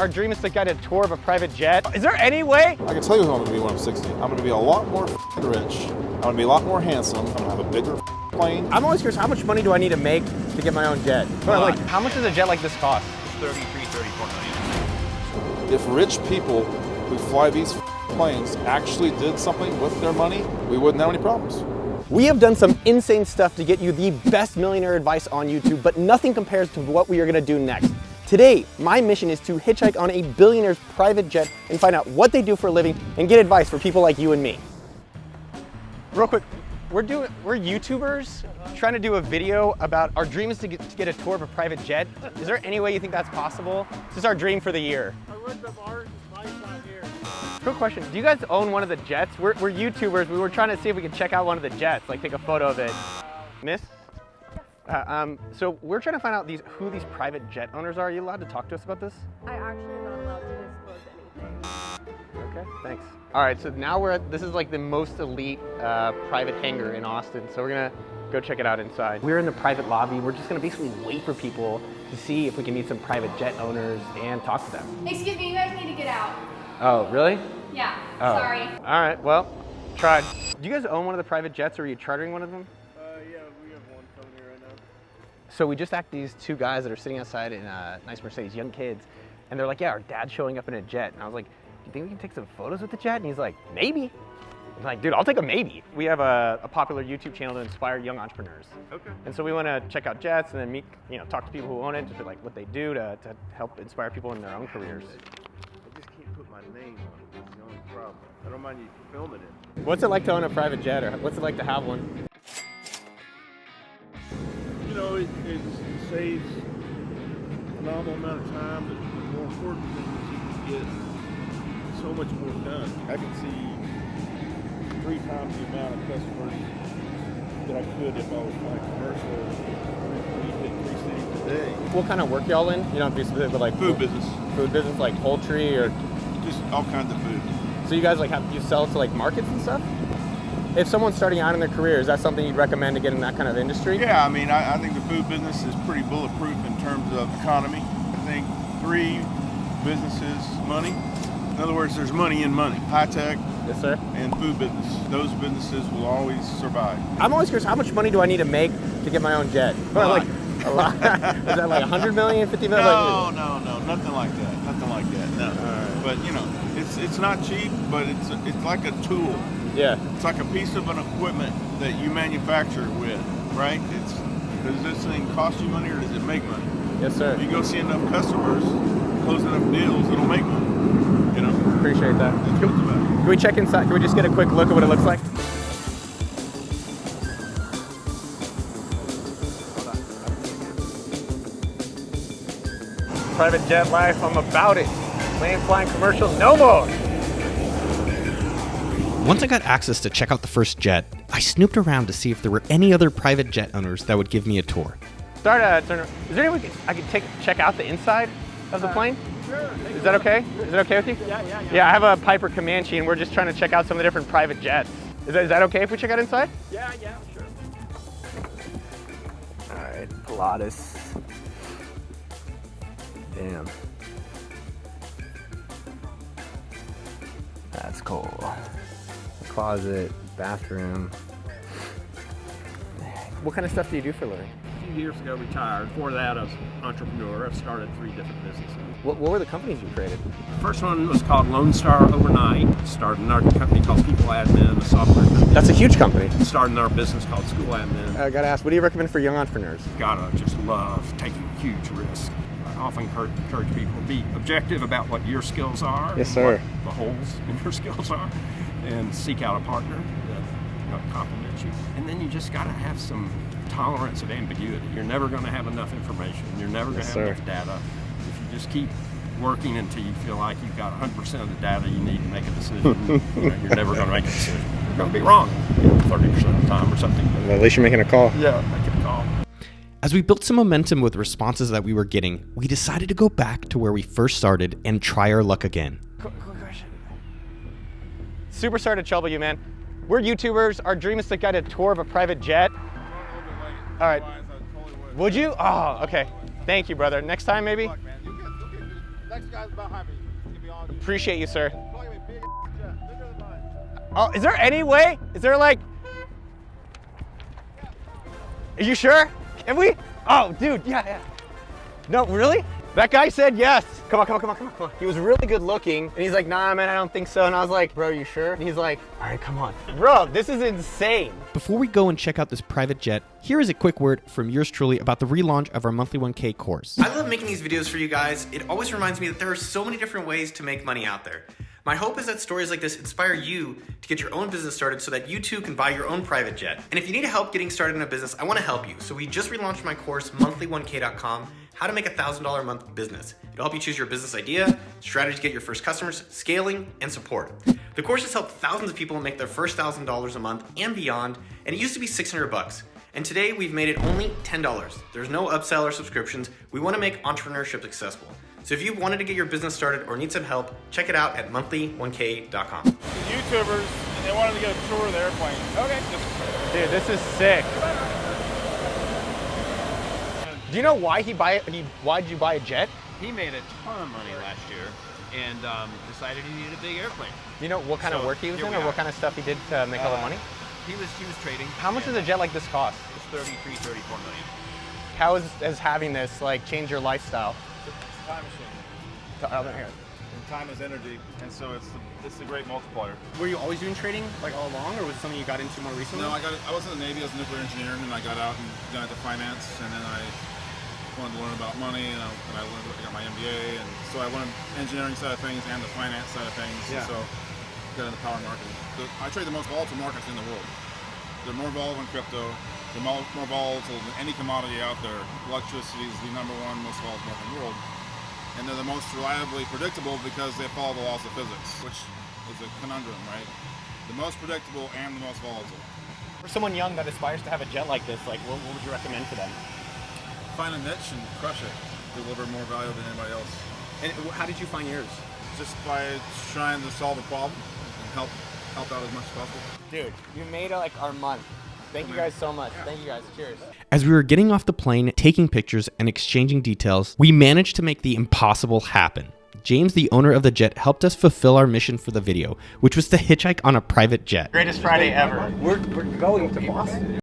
Our dream is to get a tour of a private jet. Is there any way? I can tell you who I'm going to be when I'm 60. I'm going to be a lot more rich. I'm going to be a lot more handsome. I'm going to have a bigger plane. I'm always curious, how much money do I need to make to get my own jet? Like, how much does a jet like this cost? 33, 34 million. If rich people who fly these planes actually did something with their money, we wouldn't have any problems. We have done some insane stuff to get you the best millionaire advice on YouTube, but nothing compares to what we are gonna do next. Today, my mission is to hitchhike on a billionaire's private jet and find out what they do for a living and get advice for people like you and me. Real quick, we're YouTubers trying to do a video about our dream is to get a tour of a private jet. Is there any way you think that's possible? This is our dream for the year. I looked up art and life out here. Quick question, do you guys own one of the jets? We're YouTubers, we were trying to see if we could check out one of the jets, like take a photo of it. Miss? So we're trying to find out who these private jet owners are. Are you allowed to talk to us about this? I actually am not allowed to disclose anything. Okay, thanks. All right, so now this is like the most elite private hangar in Austin. So we're gonna go check it out inside. We're in the private lobby. We're just gonna basically wait for people to see if we can meet some private jet owners and talk to them. Excuse me, you guys need to get out. Oh, really? Yeah, Oh. sorry. All right, well, tried. Do you guys own one of the private jets, or are you chartering one of them? Yeah, we have one coming here right now. So we just asked these two guys that are sitting outside in a nice Mercedes, young kids, and they're like, yeah, our dad's showing up in a jet. And I was like, do you think we can take some photos with the jet? And he's like, maybe. I'm like, dude, I'll take a maybe. We have a popular YouTube channel to inspire young entrepreneurs. Okay. And so we want to check out jets and then meet, talk to people who own it, just like what they do to help inspire people in their own careers. I just can't put my name on it. That's the only problem. I don't mind you filming it. What's it like to own a private jet, or what's it like to have one? You know, it saves a phenomenal amount of time, but the more important thing is you can get so much more done. I can see 3 times the amount of customers that I could if I was flying commercial. We hit 3 cities a day. What kind of work y'all in? You don't have to be specific, but like Food business. Food business, like poultry, or Just all kinds of food. so you guys you sell to like markets and stuff? If someone's starting out in their career, is that something you'd recommend to get in that kind of industry? Yeah, I mean, I think the food business is pretty bulletproof in terms of economy. I think 3 businesses, money. In other words, there's money in money. High tech Yes, sir. and food business. Those businesses will always survive. I'm always curious, how much money do I need to make to get my own jet? A lot. Like a lot. Is that like 100 million, 50 million? No, nothing like that. Nothing like that. No. Alright. But it's not cheap, but it's like a tool. Yeah. It's like a piece of an equipment that you manufacture with, right? Does this thing cost you money or does it make money? Yes, sir. If you go see enough customers, close enough deals, it'll make money. Appreciate that. That's what it's about. Can we check inside? Can we just get a quick look at what it looks like? Private jet life, I'm about it. Plane flying commercials, no more. Once I got access to check out the first jet, I snooped around to see if there were any other private jet owners that would give me a tour. Is there any way I could check out the inside of the plane? Sure. Is that okay? Is it okay with you? Yeah. Yeah, I have a Piper Comanche and we're just trying to check out some of the different private jets. Is that okay if we check out inside? Yeah, sure. All right, Pilatus. Damn. That's cool. Closet, bathroom. What kind of stuff do you do for a living? A few years ago, retired. Before that, I was an entrepreneur. I've started 3 different businesses. What were the companies you created? The first one was called Lone Star Overnight. Started another company called People Admin, a software company. That's a huge company. Started another business called School Admin. I gotta ask, what do you recommend for young entrepreneurs? Gotta just love taking huge risks. I often encourage people to be objective about what your skills are. Yes, sir. What the holes in your skills are, and seek out a partner that complements you. And then you just gotta have some tolerance of ambiguity. You're never gonna have enough information. You're never gonna have enough data. If you just keep working until you feel like you've got 100% of the data you need to make a decision, you're never gonna make a decision. You're gonna be wrong 30% of the time or something. At least you're making a call. Yeah, make a call. As we built some momentum with responses that we were getting, we decided to go back to where we first started and try our luck again. Quick question. Super sorry to trouble you, man. We're YouTubers. Our dream is to get a tour of a private jet. All right. Would you? Oh, okay. Thank you, brother. Next time, maybe? Next guy's behind me. It's gonna be all you. Appreciate you, sir. Probably gonna be big jet, bigger than mine. Oh, is there any way? Is there like... Are you sure? Can we? Oh, dude, yeah. No, really? That guy said yes. Come on. He was really good looking, and he's like, nah, man, I don't think so. And I was like, bro, you sure? And he's like, all right, come on. Bro, this is insane. Before we go and check out this private jet, here is a quick word from yours truly about the relaunch of our monthly 1K course. I love making these videos for you guys. It always reminds me that there are so many different ways to make money out there. My hope is that stories like this inspire you to get your own business started so that you too can buy your own private jet. And if you need help getting started in a business, I want to help you. So we just relaunched my course, monthly1k.com, how to make a $1,000 a month business. It'll help you choose your business idea, strategy to get your first customers, scaling, and support. The course has helped thousands of people make their first $1,000 a month and beyond, and it used to be $600. And today we've made it only $10. There's no upsell or subscriptions. We want to make entrepreneurship accessible. So if you wanted to get your business started or need some help, check it out at monthly1k.com. YouTubers, and they wanted to get a tour of the airplane. Okay. Dude, this is sick. Do you know why why'd you buy a jet? He made a ton of money last year and decided he needed a big airplane. Do you know what kind of work he was in or what kind of stuff he did to make all the money? He was trading. How much does a jet like this cost? It's 34 million. How is having this like change your lifestyle? It's a time machine. Here. And time is energy, and so it's a great multiplier. Were you always doing trading like all along, or was it something you got into more recently? No, I was in the Navy as a nuclear engineer, and then I got out and got into finance, and then I wanted to learn about money, and I got my MBA, and so I learned engineering side of things and the finance side of things. Yeah. So got into power marketing. I trade the most volatile markets in the world. They're more volatile than crypto. They're more volatile than any commodity out there. Electricity is the #1 most volatile market in the world. And they're the most reliably predictable because they follow the laws of physics, which is a conundrum, right? The most predictable and the most volatile. For someone young that aspires to have a jet like this, like what would you recommend for them? Find a niche and crush it. Deliver more value than anybody else. And how did you find yours? Just by trying to solve a problem and help out as much as possible. Dude, you made like our month. Thank you guys so much. Thank you guys. Cheers. As we were getting off the plane, taking pictures, and exchanging details, we managed to make the impossible happen. James, the owner of the jet, helped us fulfill our mission for the video, which was to hitchhike on a private jet. Greatest Friday ever. We're going to Boston.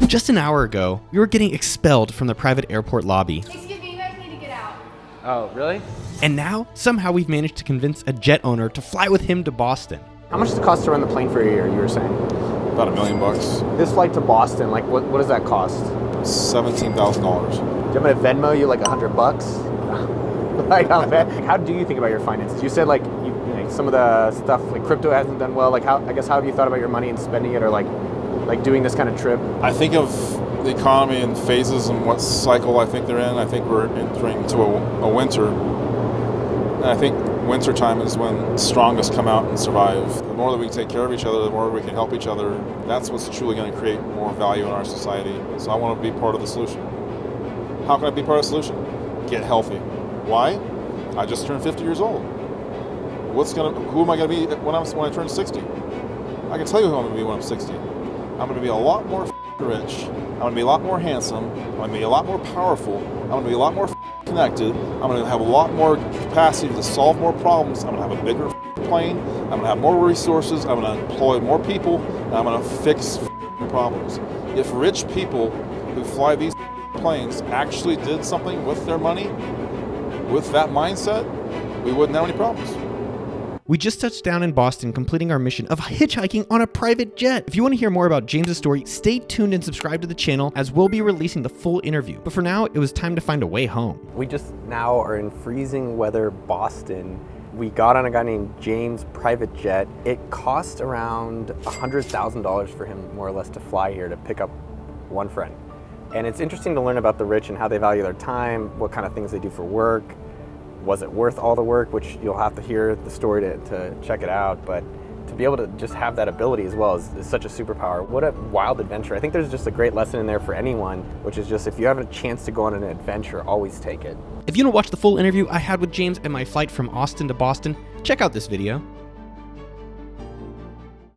Just an hour ago, we were getting expelled from the private airport lobby. Excuse me, you guys need to get out. Oh, really? And now, somehow we've managed to convince a jet owner to fly with him to Boston. How much does it cost to run the plane for a year, you were saying? About $1 million. This flight to Boston, like what does that cost? $17,000. Do you want me to Venmo you like $100? Like how do you think about your finances? You said like you know, some of the stuff like crypto hasn't done well. Like how have you thought about your money and spending it, or like doing this kind of trip? I think of the economy in phases and what cycle I think they're in. I think we're entering into a winter. And I think winter time is when strongest come out and survive. The more that we take care of each other, the more we can help each other. That's what's truly going to create more value in our society. So I want to be part of the solution. How can I be part of the solution? Get healthy. Why? I just turned 50 years old. Who am I going to be when I turn 60? I can tell you who I'm going to be when I'm 60. I'm going to be a lot more rich. I'm going to be a lot more handsome. I'm going to be a lot more powerful. I'm going to be a lot more connected. I'm going to have a lot more capacity to solve more problems. I'm going to have a bigger plane. I'm going to have more resources. I'm going to employ more people. And I'm going to fix problems. If rich people who fly these planes actually did something with their money, with that mindset, we wouldn't have any problems. We just touched down in Boston, completing our mission of hitchhiking on a private jet. If you want to hear more about James's story, stay tuned and subscribe to the channel, as we'll be releasing the full interview. But for now, it was time to find a way home. We just now are in freezing weather Boston. We got on a guy named James' private jet. It cost around $100,000 for him, more or less, to fly here to pick up one friend. And it's interesting to learn about the rich and how they value their time, what kind of things they do for work. Was it worth all the work, which you'll have to hear the story to check it out, but to be able to just have that ability as well is such a superpower. What a wild adventure. I think there's just a great lesson in there for anyone, which is just if you have a chance to go on an adventure, always take it. If you want to watch the full interview I had with James and my flight from Austin to Boston, check out this video.